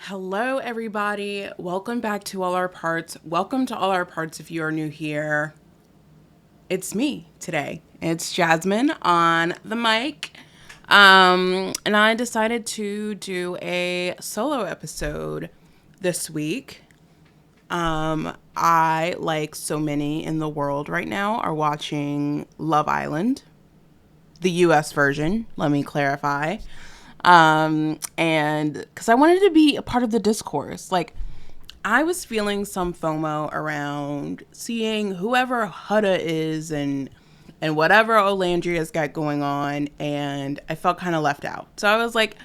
Hello, everybody. Welcome back to All Our Parts. Welcome to All Our Parts if you are new here. It's me today. It's Jazzmyn on the mic. And I decided to do a solo episode this week. I, like so many in the world right now, are watching Love Island, the US version, let me clarify. And because I wanted to be a part of the discourse. Like, I was feeling some FOMO around seeing whoever Hutta is and whatever Olandria's got going on, and I felt kind of left out. So I was like,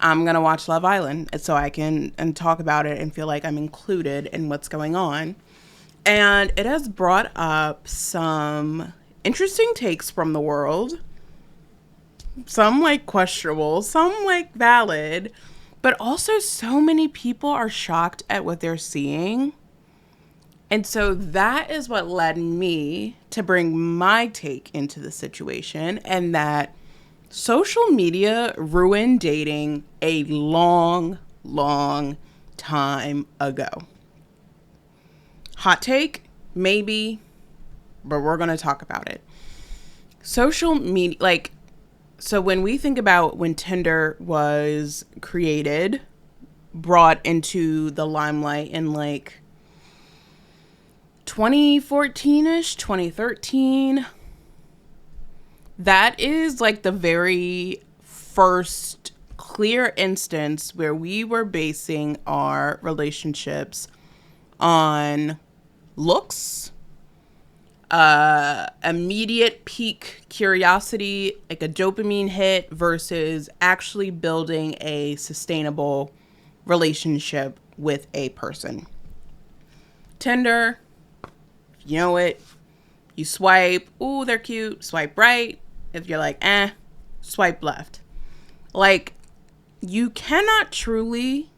I'm gonna watch Love Island so I can and talk about it and feel like I'm included in what's going on. And it has brought up some interesting takes from the world. Some like questionable, some like valid, but also so many people are shocked at what they're seeing. And so that is what led me to bring my take into the situation, and that social media ruined dating a long, long time ago. Hot take? Maybe, but we're going to talk about it. Social media, so when we think about when Tinder was created, brought into the limelight in 2014-ish, 2013, that is like the very first clear instance where we were basing our relationships on looks, immediate peak curiosity, like a dopamine hit, versus actually building a sustainable relationship with a person. Tinder, you know it, you swipe, ooh, they're cute, swipe right. If you're like, swipe left. Like, you cannot truly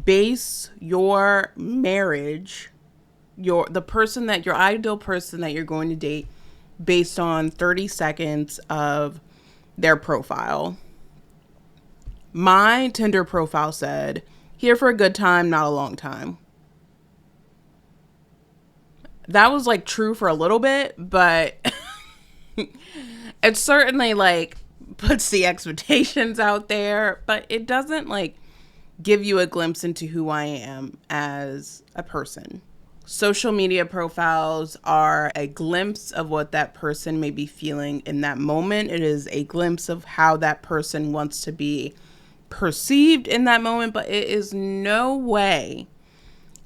base your marriage, your ideal person that you're going to date, based on 30 seconds of their profile. My Tinder profile said, here for a good time, not a long time. That was like true for a little bit, but it certainly like puts the expectations out there, but it doesn't like give you a glimpse into who I am as a person. Social media profiles are a glimpse of what that person may be feeling in that moment. It is a glimpse of how that person wants to be perceived in that moment, but it is no way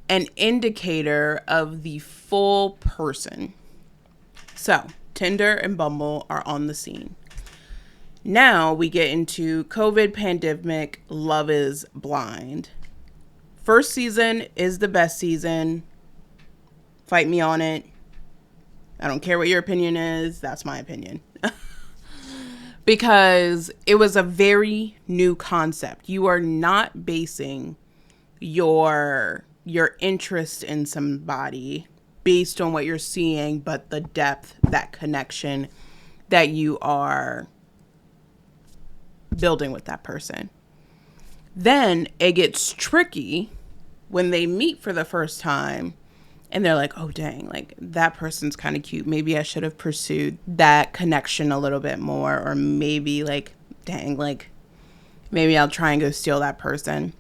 an indicator of the full person. So, Tinder and Bumble are on the scene. Now we get into COVID pandemic, Love is Blind. First season is the best season. Fight me on it. I don't care what your opinion is. That's my opinion. Because it was a very new concept. You are not basing your interest in somebody based on what you're seeing, but the depth, that connection that you are building with that person. Then it gets tricky when they meet for the first time and they're like, oh, dang, like that person's kind of cute. Maybe I should have pursued that connection a little bit more. Or maybe like, dang, like maybe I'll try and go steal that person.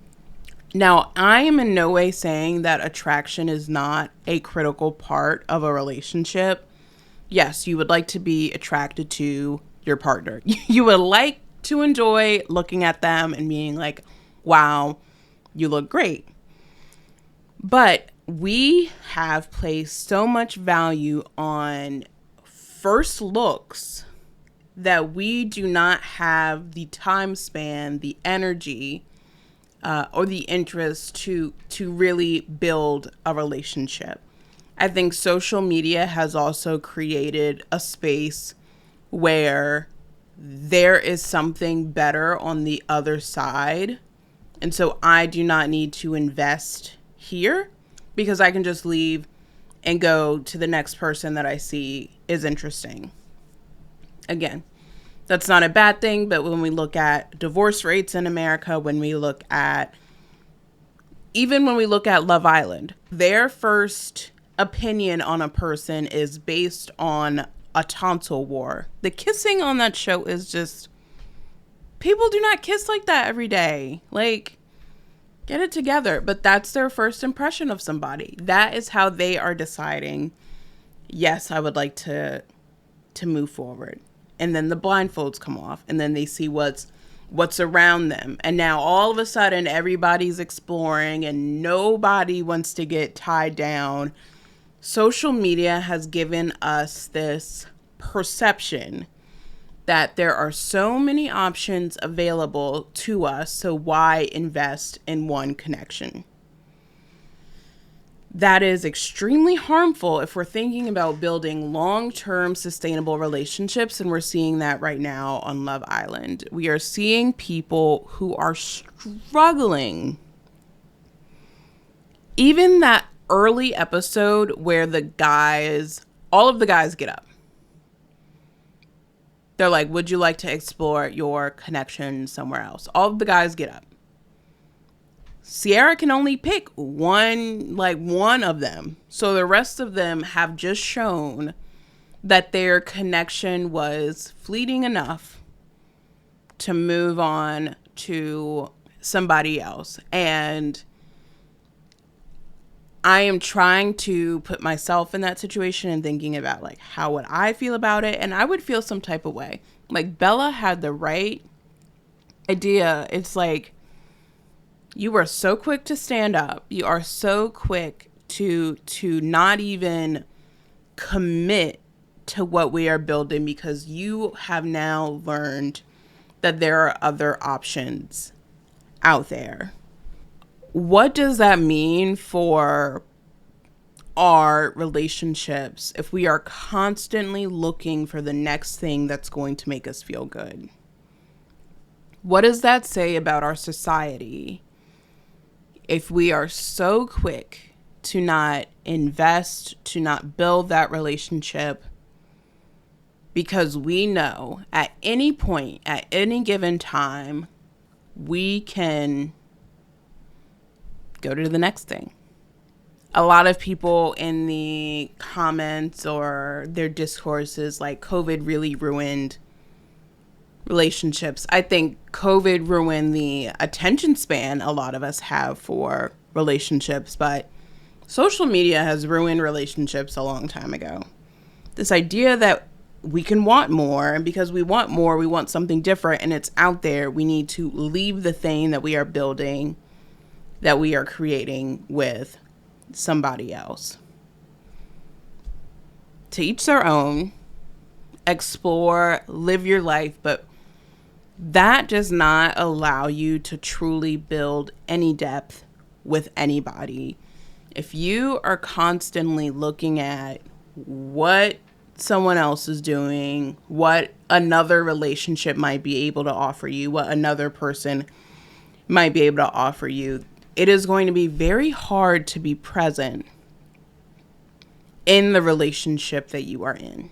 Now, I am in no way saying that attraction is not a critical part of a relationship. Yes, you would like to be attracted to your partner. You would like to enjoy looking at them and being like, wow, you look great. But we have placed so much value on first looks that we do not have the time span, the energy, or the interest to really build a relationship. I think social media has also created a space where there is something better on the other side. And so I do not need to invest here because I can just leave and go to the next person that I see is interesting. Again, that's not a bad thing, but when we look at divorce rates in America, when we look at Even when we look at Love Island, their first opinion on a person is based on a tonsil war. The kissing on that show is just, people do not kiss like that every day. Like, get it together. But that's their first impression of somebody. That is how they are deciding, yes, I would like to move forward. And then the blindfolds come off, and then they see what's around them. And now all of a sudden everybody's exploring and nobody wants to get tied down. Social media has given us this perception that there are so many options available to us, so why invest in one connection? That is extremely harmful if we're thinking about building long-term sustainable relationships, and we're seeing that right now on Love Island. We are seeing people who are struggling. Even that early episode where all of the guys get up. They're like, would you like to explore your connection somewhere else? All of the guys get up. Sierra can only pick one of them. So the rest of them have just shown that their connection was fleeting enough to move on to somebody else. And I am trying to put myself in that situation and thinking about, like, how would I feel about it? And I would feel some type of way. Like, Bella had the right idea. It's like, you are so quick to stand up. You are so quick to not even commit to what we are building because you have now learned that there are other options out there. What does that mean for our relationships if we are constantly looking for the next thing that's going to make us feel good? What does that say about our society if we are so quick to not invest, to not build that relationship, because we know at any point, at any given time, we can go to the next thing? A lot of people in the comments or their discourses, like, COVID really ruined relationships. I think COVID ruined the attention span a lot of us have for relationships, but social media has ruined relationships a long time ago. This idea that we can want more, and because we want more, we want something different, and it's out there. We need to leave the thing that we are building, that we are creating with somebody else. To each their own. Explore, live your life, but that does not allow you to truly build any depth with anybody. If you are constantly looking at what someone else is doing, what another relationship might be able to offer you, what another person might be able to offer you, it is going to be very hard to be present in the relationship that you are in.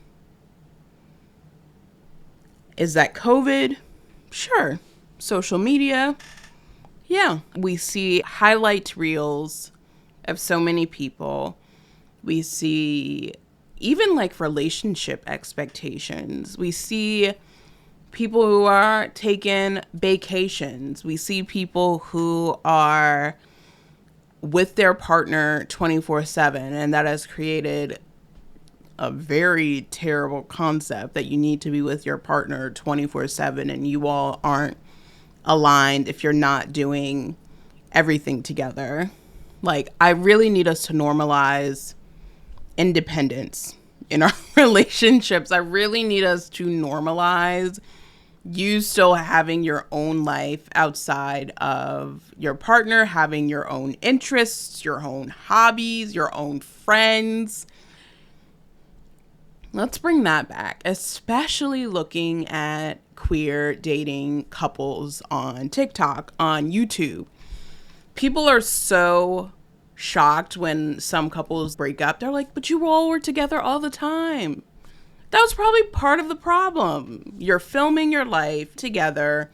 Is that COVID? Sure. Social media? Yeah. We see highlight reels of so many people. We see even like relationship expectations. We see people who are taking vacations. We see people who are with their partner 24/7, and that has created a very terrible concept that you need to be with your partner 24/7 and you all aren't aligned if you're not doing everything together. Like, I really need us to normalize independence in our relationships. I really need us to normalize you still having your own life outside of your partner, having your own interests, your own hobbies, your own friends. Let's bring that back, especially looking at queer dating couples on TikTok, on YouTube. People are so shocked when some couples break up. They're like, but you all were together all the time. That was probably part of the problem. You're filming your life together.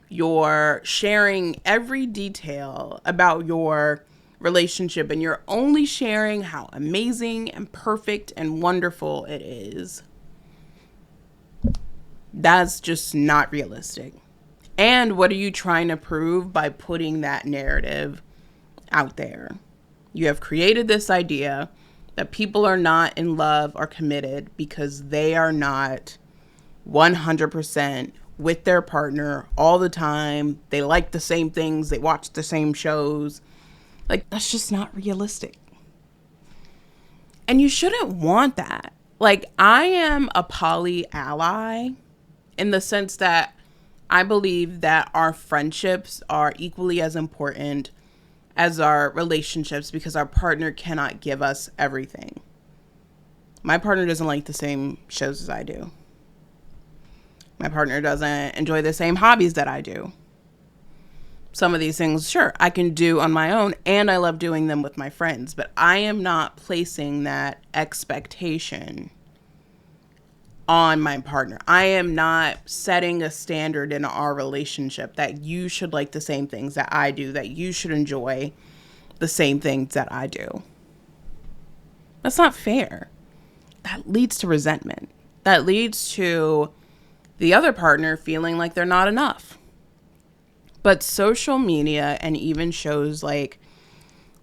You're sharing every detail about your relationship and you're only sharing how amazing and perfect and wonderful it is, that's just not realistic. And what are you trying to prove by putting that narrative out there? You have created this idea that people are not in love or committed because they are not 100% with their partner all the time. They like the same things. They watch the same shows. Like, that's just not realistic. And you shouldn't want that. Like, I am a poly ally in the sense that I believe that our friendships are equally as important as our relationships because our partner cannot give us everything. My partner doesn't like the same shows as I do. My partner doesn't enjoy the same hobbies that I do. Some of these things, sure, I can do on my own, and I love doing them with my friends, but I am not placing that expectation on my partner. I am not setting a standard in our relationship that you should like the same things that I do, that you should enjoy the same things that I do. That's not fair. That leads to resentment. That leads to the other partner feeling like they're not enough. But social media and even shows like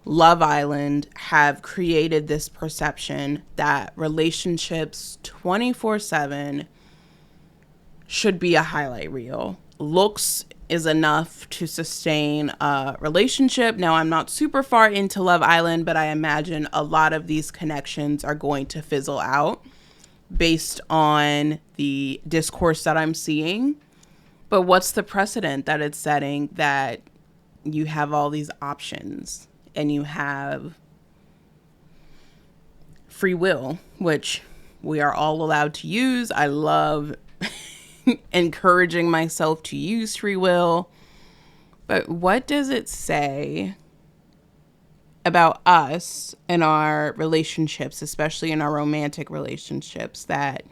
Love Island have created this perception that relationships 24/7 should be a highlight reel. Looks is enough to sustain a relationship. Now, I'm not super far into Love Island, but I imagine a lot of these connections are going to fizzle out based on the discourse that I'm seeing. But what's the precedent that it's setting that you have all these options and you have free will, which we are all allowed to use? I love encouraging myself to use free will. But what does it say about us and our relationships, especially in our romantic relationships, that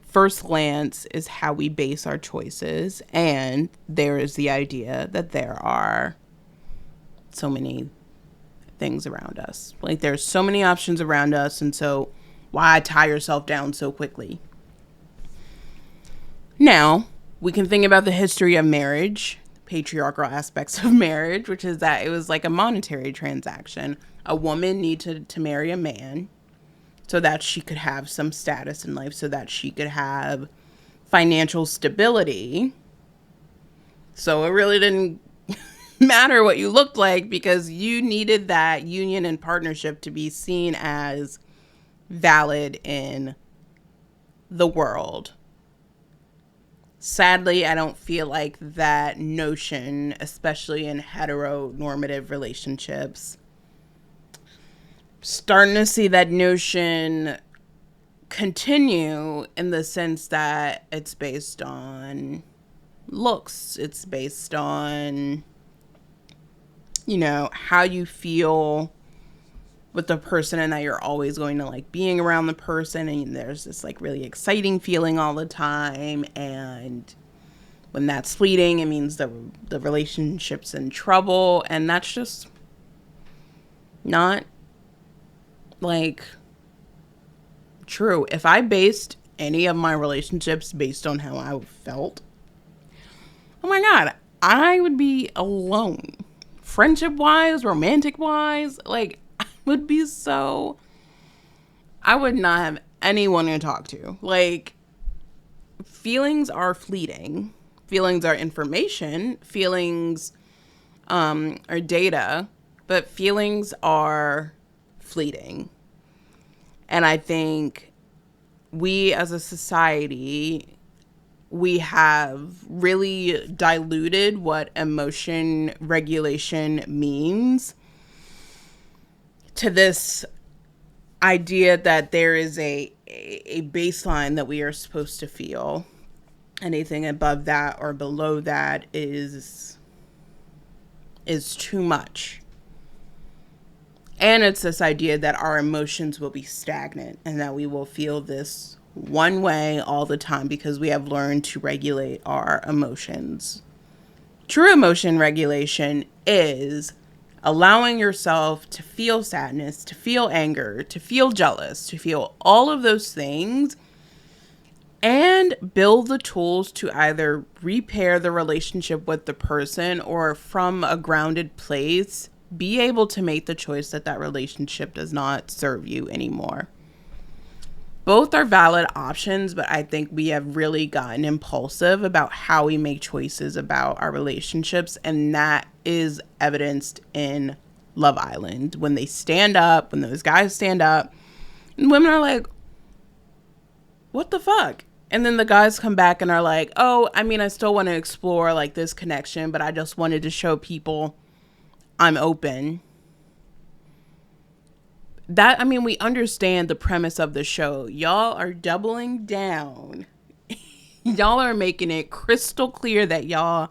first glance is how we base our choices, and there is the idea that there are so many things around us. Like, there's so many options around us, and so why tie yourself down so quickly? Now, we can think about the history of marriage, patriarchal aspects of marriage, which is that it was like a monetary transaction. A woman needed to marry a man so that she could have some status in life, so that she could have financial stability. So it really didn't matter what you looked like because you needed that union and partnership to be seen as valid in the world. Sadly, I don't feel like that notion, especially in heteronormative relationships, starting to see that notion continue in the sense that it's based on looks. It's based on, you know, how you feel with the person and that you're always going to like being around the person, and there's this like really exciting feeling all the time, and when that's fleeting it means the relationship's in trouble, and that's just not like true. If I based any of my relationships based on how I felt, oh my god, I would be alone, friendship wise, romantic wise. Like, I would not have anyone to talk to. Like, feelings are fleeting. Feelings are information. Feelings are data. But feelings are fleeting. And I think we as a society, we have really diluted what emotion regulation means to this idea that there is a baseline that we are supposed to feel. Anything above that or below that is too much. And it's this idea that our emotions will be stagnant and that we will feel this one way all the time because we have learned to regulate our emotions. True emotion regulation is allowing yourself to feel sadness, to feel anger, to feel jealous, to feel all of those things, and build the tools to either repair the relationship with the person or from a grounded place, be able to make the choice that that relationship does not serve you anymore. Both are valid options, but I think we have really gotten impulsive about how we make choices about our relationships, and that is evidenced in Love Island. When they stand up, when those guys stand up, and women are like, what the fuck? And then the guys come back and are like, oh, I mean, I still want to explore like this connection, but I just wanted to show people I'm open. That, I mean, we understand the premise of the show. Y'all are doubling down. Y'all are making it crystal clear that y'all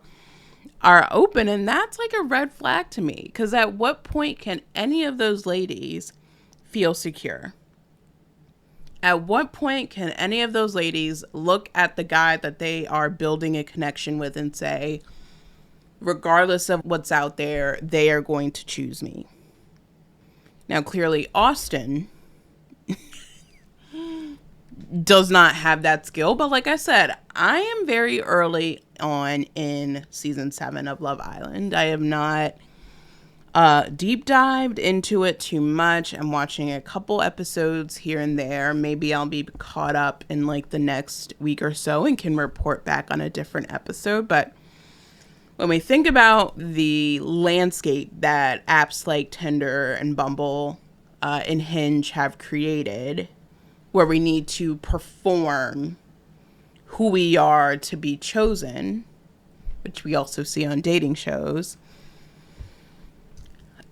are open. And that's like a red flag to me. Because at what point can any of those ladies feel secure? At what point can any of those ladies look at the guy that they are building a connection with and say, regardless of what's out there, they are going to choose me? Now, clearly, Austin does not have that skill. But like I said, I am very early on in season 7 of Love Island. I have not deep dived into it too much. I'm watching a couple episodes here and there. Maybe I'll be caught up in like the next week or so and can report back on a different episode. But when we think about the landscape that apps like Tinder and Bumble and Hinge have created, where we need to perform who we are to be chosen, which we also see on dating shows,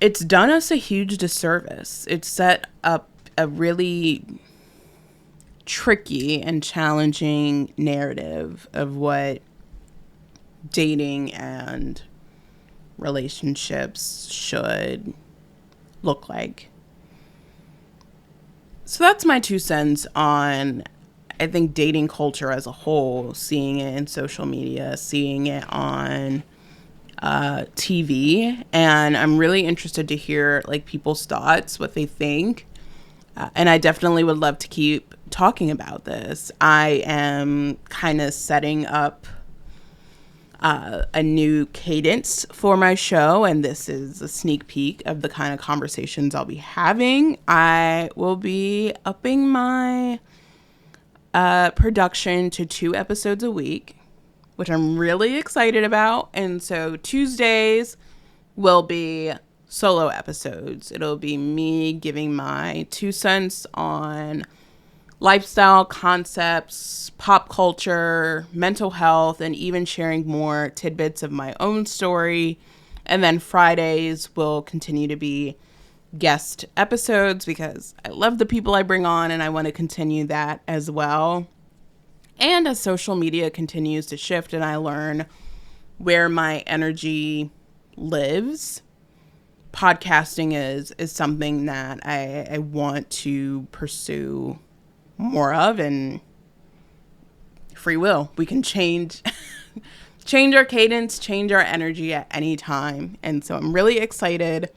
it's done us a huge disservice. It's set up a really tricky and challenging narrative of what dating and relationships should look like. So that's my 2 cents on, I think, dating culture as a whole, seeing it in social media, seeing it on TV, and I'm really interested to hear like people's thoughts, what they think, and I definitely would love to keep talking about this. I am kind of setting up a new cadence for my show, and this is a sneak peek of the kind of conversations I'll be having. I will be upping my production to 2 episodes a week, which I'm really excited about. And so Tuesdays will be solo episodes. It'll be me giving my 2 cents on lifestyle concepts, pop culture, mental health, and even sharing more tidbits of my own story. And then Fridays will continue to be guest episodes because I love the people I bring on and I want to continue that as well. And as social media continues to shift and I learn where my energy lives, podcasting is something that I want to pursue more of, and free will. We can change our cadence, change our energy at any time. And so I'm really excited.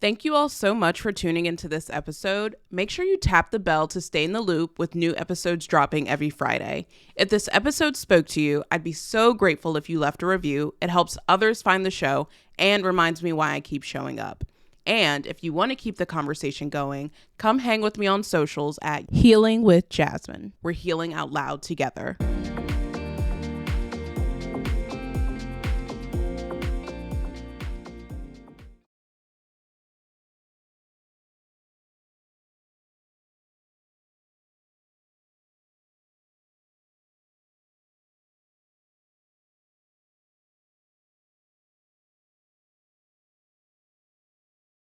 Thank you all so much for tuning into this episode. Make sure you tap the bell to stay in the loop with new episodes dropping every Friday. If this episode spoke to you, I'd be so grateful if you left a review. It helps others find the show and reminds me why I keep showing up. And if you want to keep the conversation going, come hang with me on socials at Healing with Jazzmyn. We're healing out loud together.